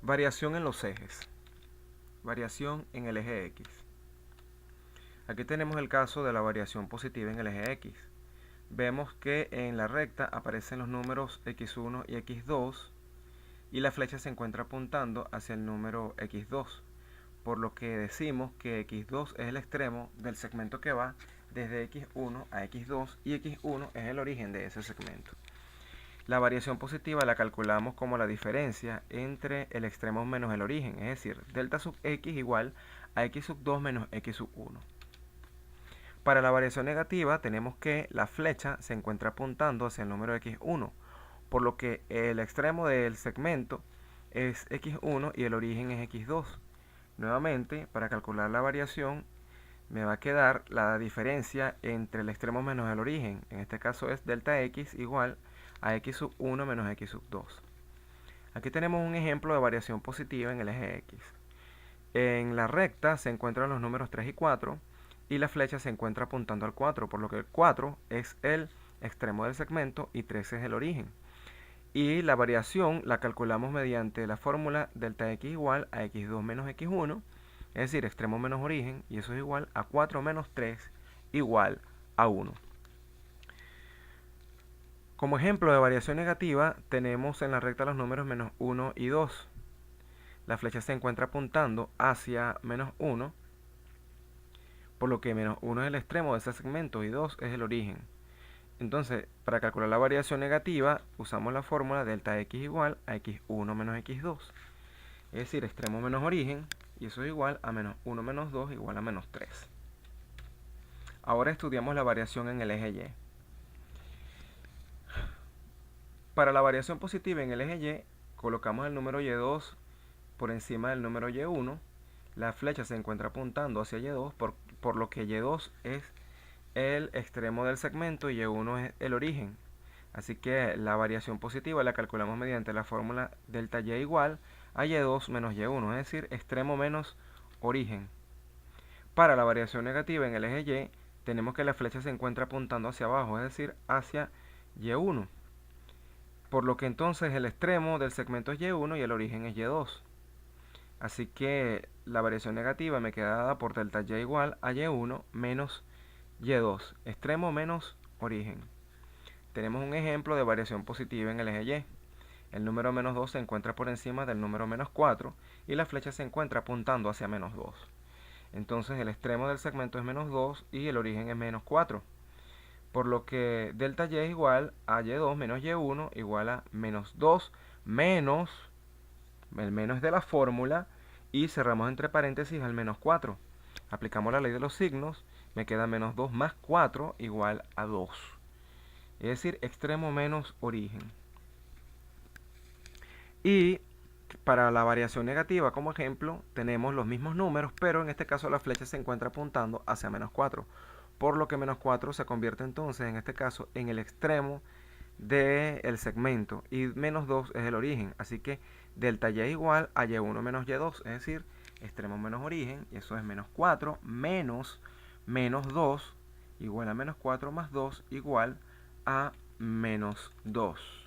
Variación en los ejes. Variación en el eje X. Aquí tenemos el caso de la variación positiva en el eje X. Vemos que en la recta aparecen los números x1 y x2 y la flecha se encuentra apuntando hacia el número x2, por lo que decimos que x2 es el extremo del segmento que va desde x1 a x2 y x1 es el origen de ese segmento. La variación positiva la calculamos como la diferencia entre el extremo menos el origen, es decir, delta sub x igual a x sub 2 menos x sub 1. Para la variación negativa tenemos que la flecha se encuentra apuntando hacia el número x1, por lo que el extremo del segmento es x1 y el origen es x2. Nuevamente, para calcular la variación me va a quedar la diferencia entre el extremo menos el origen, en este caso es delta x igual a x sub 1 menos x sub 2. Aquí tenemos un ejemplo de variación positiva en el eje X. En la recta se encuentran los números 3 y 4 y la flecha se encuentra apuntando al 4, por lo que el 4 es el extremo del segmento y 3 es el origen. Y la variación la calculamos mediante la fórmula delta x igual a x2 menos x1, es decir, extremo menos origen, y eso es igual a 4 menos 3 igual a 1. Como ejemplo de variación negativa, tenemos en la recta los números menos 1 y 2. La flecha se encuentra apuntando hacia menos 1, por lo que menos 1 es el extremo de ese segmento y 2 es el origen. Entonces, para calcular la variación negativa, usamos la fórmula delta x igual a x1 menos x2. Es decir, extremo menos origen, y eso es igual a menos 1 menos 2 igual a menos 3. Ahora estudiamos la variación en el eje Y. Para la variación positiva en el eje Y, colocamos el número Y2 por encima del número Y1. La flecha se encuentra apuntando hacia Y2, por lo que Y2 es el extremo del segmento y Y1 es el origen. Así que la variación positiva la calculamos mediante la fórmula delta Y igual a Y2 menos Y1, es decir, extremo menos origen. Para la variación negativa en el eje Y, tenemos que la flecha se encuentra apuntando hacia abajo, es decir, hacia Y1. Por lo que entonces el extremo del segmento es Y1 y el origen es Y2. Así que la variación negativa me queda dada por delta Y igual a Y1 menos Y2, extremo menos origen. Tenemos un ejemplo de variación positiva en el eje Y. El número menos 2 se encuentra por encima del número menos 4 y la flecha se encuentra apuntando hacia menos 2. Entonces el extremo del segmento es menos 2 y el origen es menos 4. Por lo que delta Y es igual a Y2 menos Y1 igual a menos 2 menos, el menos de la fórmula, y cerramos entre paréntesis al menos 4. Aplicamos la ley de los signos, me queda menos 2 más 4 igual a 2. Es decir, extremo menos origen. Y para la variación negativa, como ejemplo, tenemos los mismos números, pero en este caso la flecha se encuentra apuntando hacia menos 4. Por lo que menos 4 se convierte entonces, en este caso, en el extremo del segmento. Y menos 2 es el origen. Así que delta Y igual a Y1 menos Y2, es decir, extremo menos origen. Y eso es menos 4 menos menos 2 igual a menos 4 más 2 igual a menos 2.